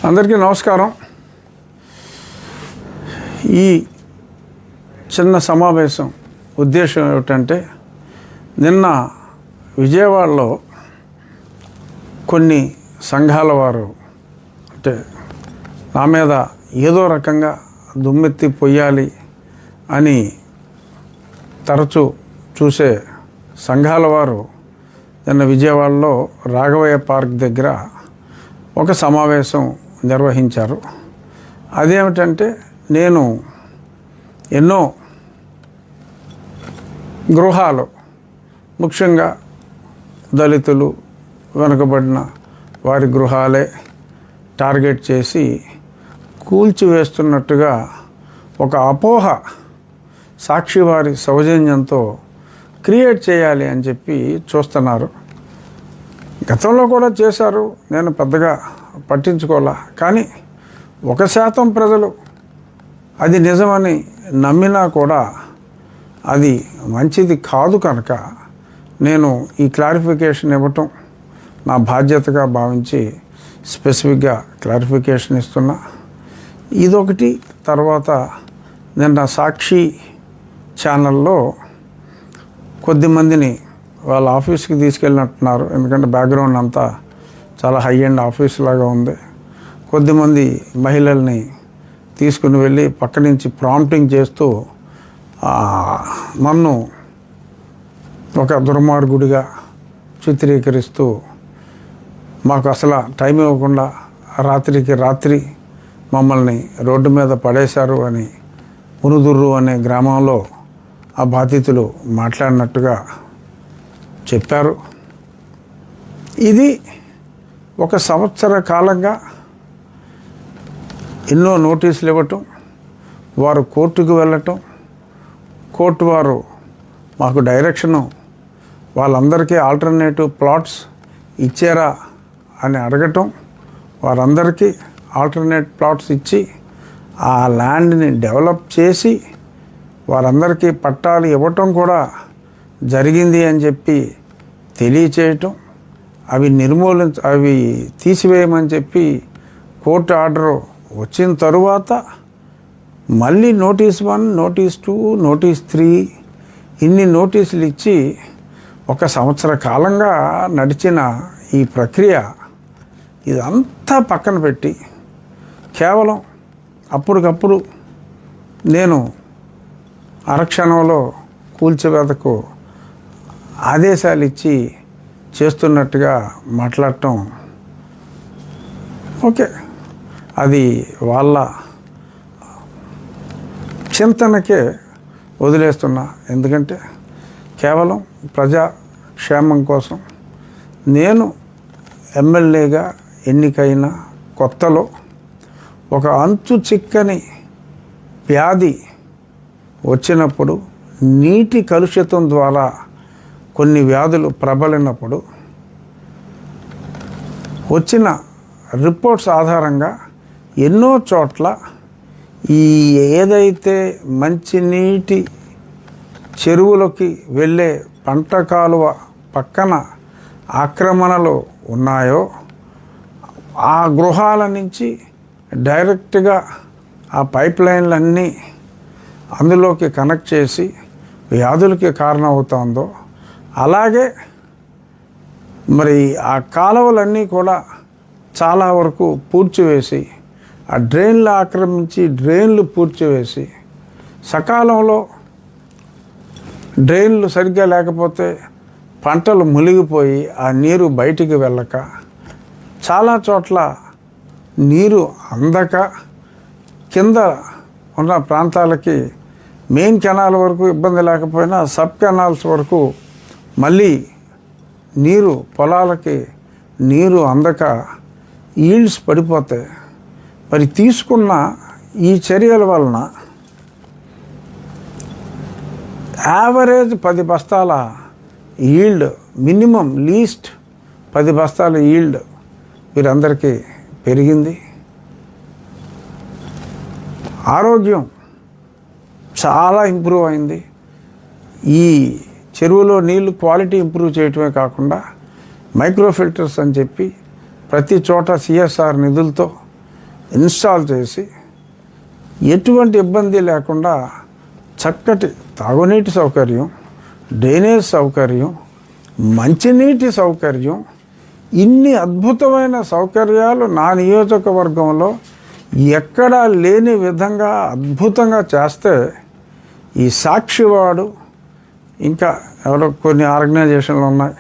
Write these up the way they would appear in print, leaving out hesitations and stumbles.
అందరికీ నమస్కారం. ఈ చిన్న సమావేశం ఉద్దేశం ఏమిటంటే, నిన్న విజయవాడలో కొన్ని సంఘాల వారు అంటే నా మీద ఏదో రకంగా దుమ్మెత్తి పొయ్యాలి అని తరచూ చూసే సంఘాల వారు నిన్న విజయవాడలో రాఘవయ్య పార్క్ దగ్గర ఒక సమావేశం నిర్వహించారు. అదేమిటంటే, నేను ఎన్నో గృహాలు, ముఖ్యంగా దళితులు, వెనుకబడిన వారి గృహాలే టార్గెట్ చేసి కూల్చివేస్తున్నట్టుగా ఒక అపోహ సాక్షి వారి సౌజన్యంతో క్రియేట్ చేయాలి అని చెప్పి చూస్తున్నారు. గతంలో కూడా చేశారు, నేను పెద్దగా పట్టించుకోలే. కానీ 1% ప్రజలు అది నిజమని నమ్మినా కూడా అది మంచిది కాదు కనుక నేను ఈ క్లారిఫికేషన్ ఇవ్వటం నా బాధ్యతగా భావించి స్పెసిఫిక్గా క్లారిఫికేషన్ ఇస్తున్నా. ఇదొకటి. తర్వాత నిన్న సాక్షి ఛానల్లో కొద్దిమందిని వాళ్ళ ఆఫీస్కి తీసుకెళ్ళినట్టున్నారు. ఎందుకంటే బ్యాక్గ్రౌండ్ అంతా చాలా హై అండ్ ఆఫీస్ లాగా ఉంది. కొద్దిమంది మహిళల్ని తీసుకుని వెళ్ళి పక్క నుంచి ప్రాంప్టింగ్ చేస్తూ నన్ను ఒక దుర్మార్గుడిగా చిత్రీకరిస్తూ మాకు అసలు టైం ఇవ్వకుండా రాత్రికి రాత్రి మమ్మల్ని రోడ్డు మీద పడేశారు అని మునుదుర్రు అనే గ్రామంలో ఆ బాధితులు మాట్లాడినట్టుగా చెప్పారు. ఇది 1 సంవత్సర కాలంగా ఎన్నో నోటీసులు ఇవ్వటం, వారు కోర్టుకు వెళ్ళటం, కోర్టు వారు మాకు డైరెక్షను వాళ్ళందరికీ ఆల్టర్నేటివ్ ప్లాట్స్ ఇచ్చారా అని అడగటం, వారందరికీ ఆల్టర్నేట్ ప్లాట్స్ ఇచ్చి ఆ ల్యాండ్ని డెవలప్ చేసి వారందరికీ పట్టాలు ఇవ్వటం కూడా జరిగింది అని చెప్పి తెలియచేయటం, అవి తీసివేయమని చెప్పి కోర్టు ఆర్డర్ వచ్చిన తరువాత మళ్ళీ నోటీస్ 1, నోటీస్ 2, నోటీస్ 3 ఇన్ని నోటీసులు ఇచ్చి 1 సంవత్సర కాలంగా నడిచిన ఈ ప్రక్రియ ఇదంతా పక్కన పెట్టి కేవలం అప్పటికప్పుడు నేను అరక్షణంలో కూల్చివేతకు ఆదేశాలు ఇచ్చి చేస్తున్నట్టుగా మాట్లాడటం ఓకే, అది వాళ్ళ చింతనకే వదిలేస్తున్నా. ఎందుకంటే కేవలం ప్రజాక్షేమం కోసం నేను ఎమ్మెల్యేగా ఎన్నికైన కొత్తలో ఒక అంతు చిక్కని వ్యాధి వచ్చినప్పుడు, నీటి కలుషితం ద్వారా కొన్ని వ్యాధులు ప్రబలినప్పుడు వచ్చిన రిపోర్ట్స్ ఆధారంగా ఎన్నో చోట్ల ఈ ఏదైతే మంచినీటి చెరువులకి వెళ్ళే పంట కాలువ పక్కన ఆక్రమణలు ఉన్నాయో ఆ గృహాల నుంచి డైరెక్ట్గా ఆ పైప్ లైన్లన్నీ అందులోకి కనెక్ట్ చేసి వ్యాధులకి కారణమవుతుందో, అలాగే మరి ఆ కాలువలన్నీ కూడా చాలా వరకు పూడ్చివేసి, ఆ డ్రైన్లు ఆక్రమించి డ్రైన్లు పూడ్చివేసి, సకాలంలో డ్రైన్లు సరిగ్గా లేకపోతే పంటలు మునిగిపోయి ఆ నీరు బయటికి వెళ్ళక, చాలా చోట్ల నీరు అందక, కింద ఉన్న ప్రాంతాలకి మెయిన్ కెనాల్ వరకు ఇబ్బంది లేకపోయినా సబ్ కెనాల్స్ వరకు మళ్ళీ నీరు, పొలాలకి నీరు అందక ఈల్డ్స్ పడిపోతాయి. మరి తీసుకున్న ఈ చర్యల వలన యావరేజ్ 10 బస్తాల ఈల్డ్, మినిమం లీస్ట్ 10 బస్తాల ఈల్డ్ వీరందరికీ పెరిగింది. ఆరోగ్యం చాలా ఇంప్రూవ్ అయింది. ఈ చెరువులో నీళ్ళు క్వాలిటీ ఇంప్రూవ్ చేయటమే కాకుండా మైక్రో ఫిల్టర్స్ అని చెప్పి ప్రతి చోట సిఎస్ఆర్ నిధులతో ఇన్స్టాల్ చేసి ఎటువంటి ఇబ్బంది లేకుండా చక్కటి తాగునీటి సౌకర్యం, డ్రైనేజ్ సౌకర్యం, మంచినీటి సౌకర్యం, ఇన్ని అద్భుతమైన సౌకర్యాలు నా నియోజకవర్గంలో ఎక్కడా లేని విధంగా అద్భుతంగా చేస్తే ఈ సాక్షివాడు ఇంకా ఎవరో కొన్ని ఆర్గనైజేషన్లు ఉన్నాయి,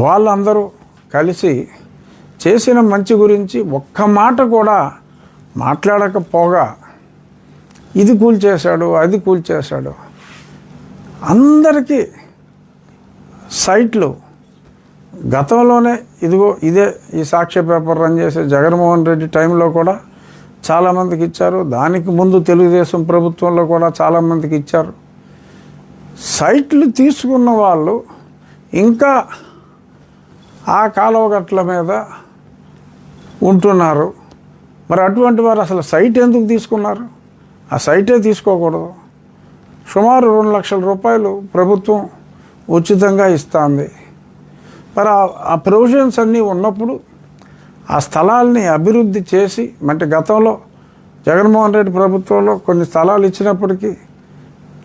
వాళ్ళందరూ కలిసి చేసిన మంచి గురించి ఒక్క మాట కూడా మాట్లాడకపోగా ఇది కూల్చేశాడు, అది కూల్చేశాడు. అందరికీ సైట్లు గతంలోనే ఇదిగో ఇదే ఈ సాక్షి పేపర్ రన్ చేసే జగన్మోహన్ రెడ్డి టైంలో కూడా చాలామందికి ఇచ్చారు. దానికి ముందు తెలుగుదేశం ప్రభుత్వంలో కూడా చాలామందికి ఇచ్చారు. సైట్లు తీసుకున్న వాళ్ళు ఇంకా ఆ కాలువగట్ల మీద ఉంటున్నారు. మరి అటువంటి వారు అసలు సైట్ ఎందుకు తీసుకున్నారు? ఆ సైటే తీసుకోకూడదు. సుమారు 2 లక్షల రూపాయలు ప్రభుత్వం ఉచితంగా ఇస్తుంది. మరి ఆ ప్రొవిజన్స్ అన్నీ ఉన్నప్పుడు ఆ స్థలాల్ని అభివృద్ధి చేసి, అంటే గతంలో జగన్మోహన్ రెడ్డి ప్రభుత్వంలో కొన్ని స్థలాలు ఇచ్చినప్పటికీ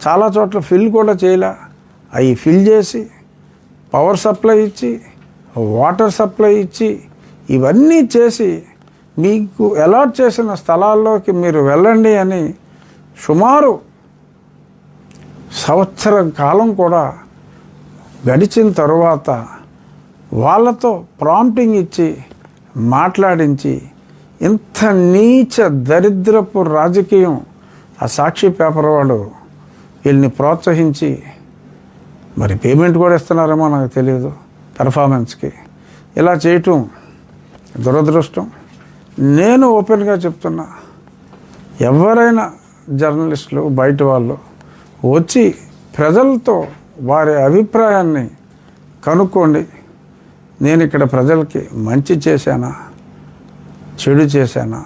చాలా చోట్ల ఫిల్ కూడా చేయలే. అవి ఫిల్ చేసి పవర్ సప్లై ఇచ్చి, వాటర్ సప్లై ఇచ్చి, ఇవన్నీ చేసి మీకు అలాట్ చేసిన స్థలాల్లోకి మీరు వెళ్ళండి అని సుమారు సంవత్సరం కాలం కూడా గడిచిన తరువాత వాళ్ళతో ప్రాంప్టింగ్ ఇచ్చి మాట్లాడించి ఇంత నీచ దరిద్రపు రాజకీయం ఆ సాక్షి పేపర్ వాడు వీళ్ళని ప్రోత్సహించి, మరి పేమెంట్ కూడా ఇస్తున్నారేమో నాకు తెలియదు పెర్ఫార్మెన్స్కి, ఇలా చేయటం దురదృష్టం. నేను ఓపెన్గా చెప్తున్నా, ఎవరైనా జర్నలిస్టులు బయట వాళ్ళు వచ్చి ప్రజలతో వారి అభిప్రాయాన్ని కనుక్కోండి. నేను ఇక్కడ ప్రజలకి మంచి చేశానా, చెడు చేశానా,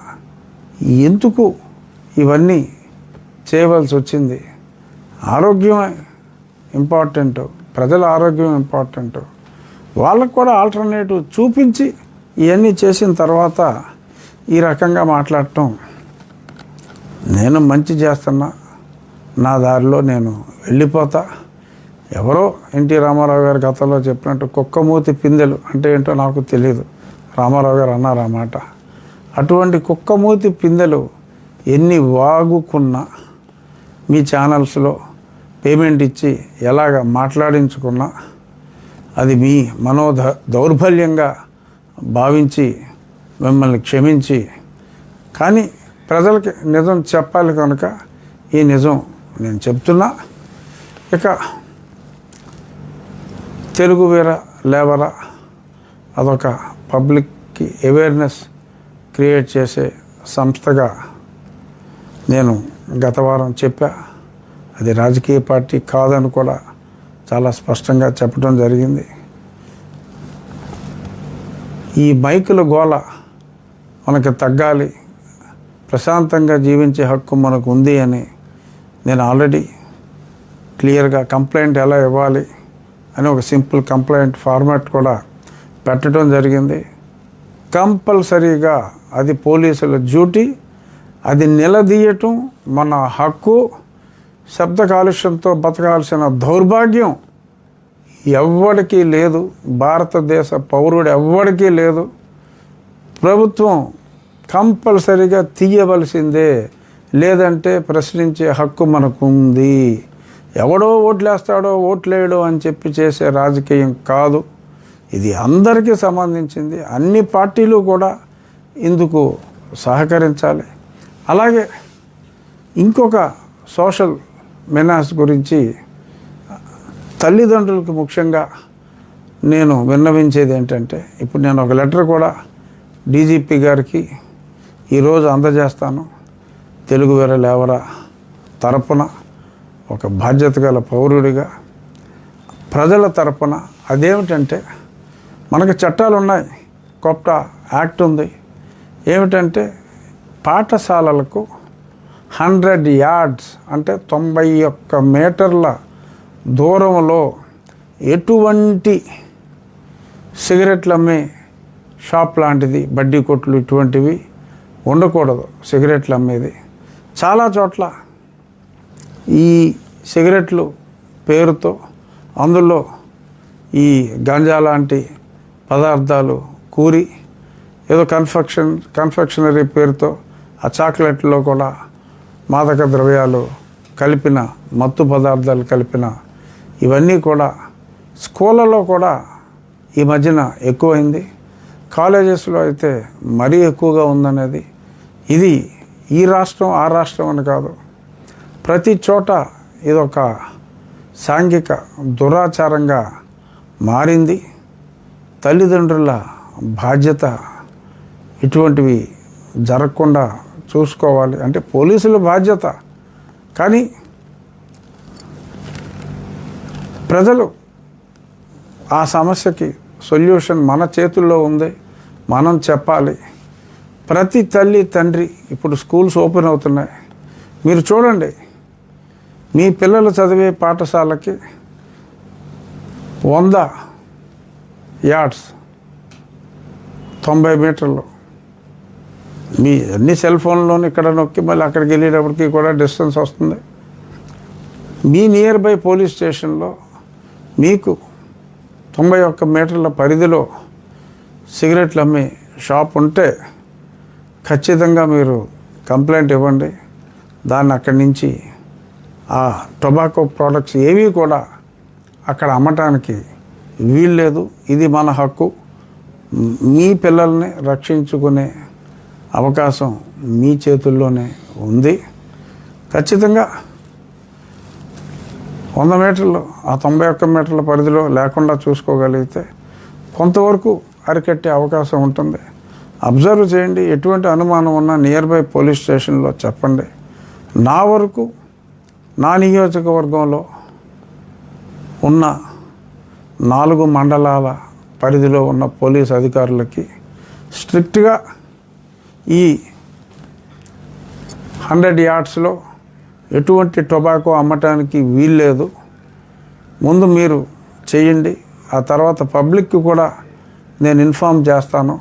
ఎందుకు ఇవన్నీ చేయవలసి వచ్చింది? ఆరోగ్యమే ఇంపార్టెంట్, ప్రజల ఆరోగ్యం ఇంపార్టెంట్. వాళ్ళకు కూడా ఆల్టర్నేటివ్ చూపించి ఇవన్నీ చేసిన తర్వాత ఈ రకంగా మాట్లాడటం, నేను మంచి చేస్తున్నా, నా దారిలో నేను వెళ్ళిపోతా. ఎవరో ఎన్టీ రామారావు గారు గతంలో చెప్పినట్టు కుక్కమూతి పిందెలు అంటే ఏంటో నాకు తెలియదు, రామారావు గారు అన్నారు ఆ మాట. అటువంటి కుక్కమూతి పిందెలు ఎన్ని వాగుకున్నా, మీ ఛానల్స్లో పేమెంట్ ఇచ్చి ఎలాగ మాట్లాడించుకున్నా, అది మీ దౌర్బల్యంగా భావించి మిమ్మల్ని క్షమించి, కానీ ప్రజలకి నిజం చెప్పాలి కనుక ఈ నిజం నేను చెప్తున్నా. ఇక తెలుగు వీర లేవరా అదొక పబ్లిక్కి అవేర్నెస్ క్రియేట్ చేసే సంస్థగా నేను గత వారం చెప్పా. అది రాజకీయ పార్టీ కాదని కూడా చాలా స్పష్టంగా చెప్పడం జరిగింది. ఈ మైకుల గోల మనకి తగ్గాలి, ప్రశాంతంగా జీవించే హక్కు మనకు ఉంది అని నేను ఆల్రెడీ క్లియర్గా కంప్లైంట్ ఎలా ఇవ్వాలి అని ఒక సింపుల్ కంప్లైంట్ ఫార్మాట్ కూడా పెట్టడం జరిగింది. కంపల్సరీగా అది పోలీసుల డ్యూటీ, అది నిలదీయటం మన హక్కు. శబ్ద కాలుష్యంతో బతకాల్సిన దౌర్భాగ్యం ఎవ్వడికీ లేదు, భారతదేశ పౌరుడు ఎవ్వడికీ లేదు. ప్రభుత్వం కంపల్సరీగా తీయవలసిందే, లేదంటే ప్రశ్నించే హక్కు మనకుంది. ఎవడో ఓట్లేస్తాడో ఓట్లేయడో అని చెప్పి చేసే రాజకీయం కాదు ఇది, అందరికీ సంబంధించింది. అన్ని పార్టీలు కూడా ఇందుకు సహకరించాలి. అలాగే ఇంకొక సోషల్ మెనాస్ గురించి తల్లిదండ్రులకు ముఖ్యంగా నేను విన్నవించేది ఏంటంటే, ఇప్పుడు నేను ఒక లెటర్ కూడా డీజీపీ గారికి ఈరోజు అందజేస్తాను. తెలుగు వీర లేవరా తరపున ఒక బాధ్యత గల పౌరుడిగా ప్రజల తరపున. అదేమిటంటే, మనకు చట్టాలు ఉన్నాయి, కొత్త యాక్ట్ ఉంది. ఏమిటంటే, పాఠశాలలకు 100 yards అంటే 91 మీటర్ల దూరంలో ఎటువంటి సిగరెట్లు అమ్మే షాప్ లాంటిది, బడ్డీ కొట్లు ఇటువంటివి ఉండకూడదు సిగరెట్లు అమ్మేది. చాలా చోట్ల ఈ సిగరెట్లు పేరుతో అందులో ఈ గంజా లాంటి పదార్థాలు కూరి ఏదో కన్ఫెక్షనరీ పేరుతో ఆ చాక్లెట్లో కూడా మాదక ద్రవ్యాలు కలిపిన మత్తు పదార్థాలు కలిపిన ఇవన్నీ కూడా స్కూళ్ళలో కూడా ఈ మధ్యన ఎక్కువైంది. కాలేజెస్లో అయితే మరీ ఎక్కువగా ఉందనేది. ఇది ఈ రాష్ట్రం ఆ రాష్ట్రం అని కాదు, ప్రతి చోట ఇదొక సాంఘిక దురాచారంగా మారింది. తల్లిదండ్రుల బాధ్యత ఇటువంటివి జరగకుండా చూసుకోవాలి. అంటే పోలీసుల బాధ్యత, కానీ ప్రజలు ఆ సమస్యకి సొల్యూషన్ మన చేతుల్లో ఉంది, మనం చెప్పాలి. ప్రతి తల్లి తండ్రి ఇప్పుడు స్కూల్స్ ఓపెన్ అవుతున్నాయి. మీరు చూడండి, మీ పిల్లలు చదివే పాఠశాలకి 100 యార్డ్స్ 90 మీటర్లు. మీ అన్ని సెల్ ఫోన్లోనే ఇక్కడ నొక్కి మళ్ళీ అక్కడికి వెళ్ళేటప్పటికి కూడా డిస్టెన్స్ వస్తుంది. మీ నియర్ బై పోలీస్ స్టేషన్లో మీకు 91 మీటర్ల పరిధిలో సిగరెట్లు అమ్మే షాప్ ఉంటే ఖచ్చితంగా మీరు కంప్లైంట్ ఇవ్వండి. దాన్ని అక్కడి నుంచి ఆ టొబాకో ప్రోడక్ట్స్ ఏవి కూడా అక్కడ అమ్మటానికి వీల్లేదు. ఇది మన హక్కు. మీ పిల్లల్ని రక్షించుకునే అవకాశం మీ చేతుల్లోనే ఉంది. ఖచ్చితంగా 100 మీటర్లు ఆ 91 మీటర్ల పరిధిలో లేకుండా చూసుకోగలిగితే కొంతవరకు అరికట్టే అవకాశం ఉంటుంది. అబ్జర్వ్ చేయండి, ఎటువంటి అనుమానం ఉన్నా నియర్ బై పోలీస్ స్టేషన్లో చెప్పండి. నా వరకు నా నియోజకవర్గంలో ఉన్న 4 మండలాల పరిధిలో ఉన్న పోలీస్ అధికారులకి స్ట్రిక్ట్గా ఈ 100 యార్డ్స్లో ఎటువంటి టొబాకో అమ్మటానికి వీల్లేదు. ముందు మీరు చేయండి, ఆ తర్వాత పబ్లిక్కి కూడా నేను ఇన్ఫామ్ చేస్తాను.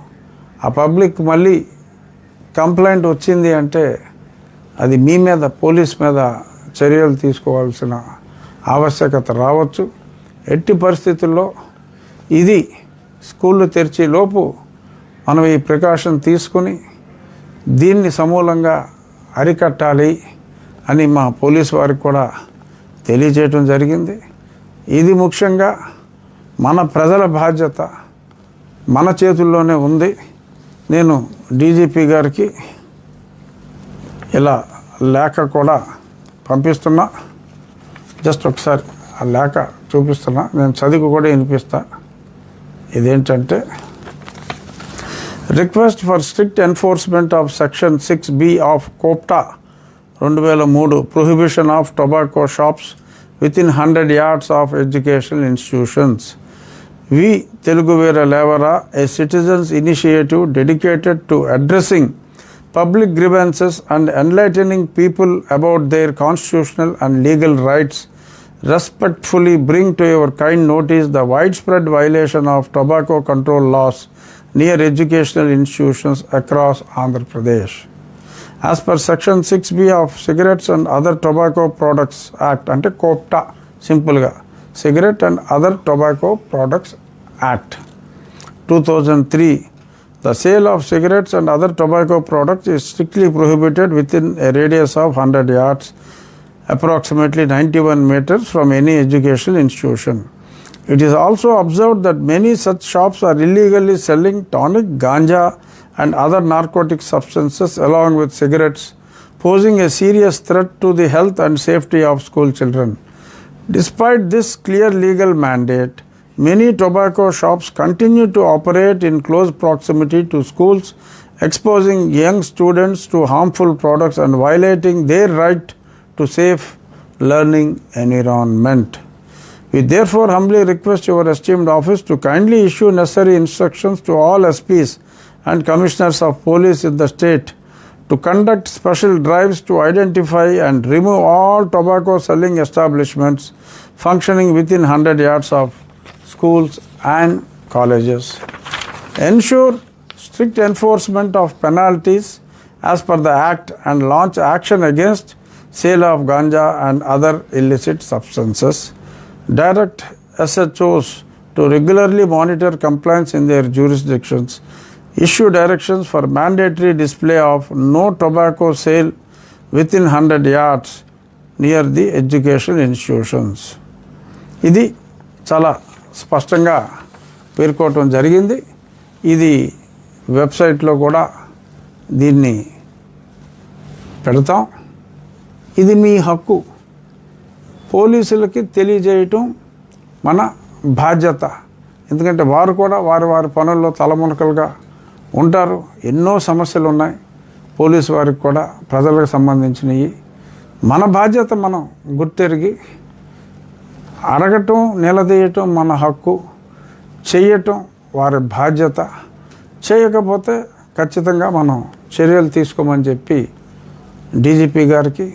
ఆ పబ్లిక్ మళ్ళీ కంప్లైంట్ వచ్చింది అంటే అది మీ మీద, పోలీస్ మీద చర్యలు తీసుకోవాల్సిన ఆవశ్యకత రావచ్చు. ఎట్టి పరిస్థితుల్లో ఇది స్కూళ్ళు తెరిచే లోపు మనం ఈ ప్రికాషన్ తీసుకుని దీన్ని సమూలంగా అరికట్టాలి అని మా పోలీస్ వారికి కూడా తెలియజేయటం జరిగింది. ఇది ముఖ్యంగా మన ప్రజల బాధ్యత మన చేతుల్లోనే ఉంది. నేను డీజీపీ గారికి ఇలా లేఖ కూడా పంపిస్తున్నా. జస్ట్ ఒకసారి ఆ లేఖ చూపిస్తున్నా, నేను చదివి కూడా వినిపిస్తా. ఇదేంటంటే, request for strict enforcement of section 6B of కోప్టా 2003 prohibition of tobacco shops within 100 yards of educational institutions. We Telugu Vera Levara, a citizens' initiative dedicated to addressing public grievances and enlightening people about their constitutional and legal rights, respectfully bring to your kind notice the widespread violation of tobacco control laws near educational institutions across Andhra Pradesh. As per Section 6B of Cigarettes and Other Tobacco Products Act, ante COPTA, simple ga, Cigarette and Other Tobacco Products Act 2003, the sale of cigarettes and other tobacco products is strictly prohibited within a radius of 100 yards, approximately 91 meters from any educational institution. It is also observed that many such shops are illegally selling tonic, ganja and other narcotic substances along with cigarettes, posing a serious threat to the health and safety of school children. Despite this clear legal mandate, many tobacco shops continue to operate in close proximity to schools, exposing young students to harmful products and violating their right to safe learning environment. We therefore humbly request your esteemed office to kindly issue necessary instructions to all SPs and commissioners of police in the state to conduct special drives to identify and remove all tobacco selling establishments functioning within 100 yards of schools and colleges. Ensure strict enforcement of penalties as per the Act and launch action against sale of ganja and other illicit substances. Direct SHOs to regularly monitor compliance in their jurisdictions. Issue directions for mandatory display of no tobacco sale within 100 yards near the educational institutions. ఇది చాలా స్పష్టంగా పేర్కోవటం జరిగింది. ఇది వెబ్సైట్లో కూడా దీన్ని పెడతాం. ఇది మీ హక్కు. పోలీసులకి తెలియజేయటం మన బాధ్యత. ఎందుకంటే వారు కూడా వారి పనుల్లో తలమునకలుగా ఉంటారు. ఎన్నో సమస్యలు ఉన్నాయి పోలీసు వారికి కూడా, ప్రజలకు సంబంధించినవి. మన బాధ్యత మనం గుర్తెరిగి అడగటం, నిలదీయటం మన హక్కు, చేయటం వారి బాధ్యత. చేయకపోతే ఖచ్చితంగా మనం చర్యలు తీసుకోమని చెప్పి డీజీపీ గారికి,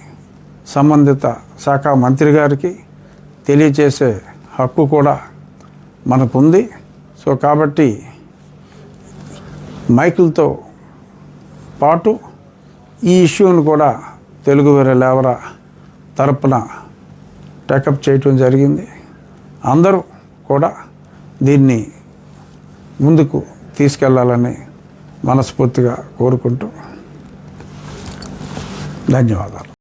సంబంధిత శాఖ మంత్రి గారికి తెలియచేసే హక్కు కూడా మనకుంది. సో కాబట్టి మైకులతో పాటు ఈ ఇష్యూను కూడా తెలుగు వేరే లేవరా తరపున టేకప్ చేయటం జరిగింది. అందరూ కూడా దీన్ని ముందుకు తీసుకెళ్లాలని మనస్ఫూర్తిగా కోరుకుంటూ ధన్యవాదాలు.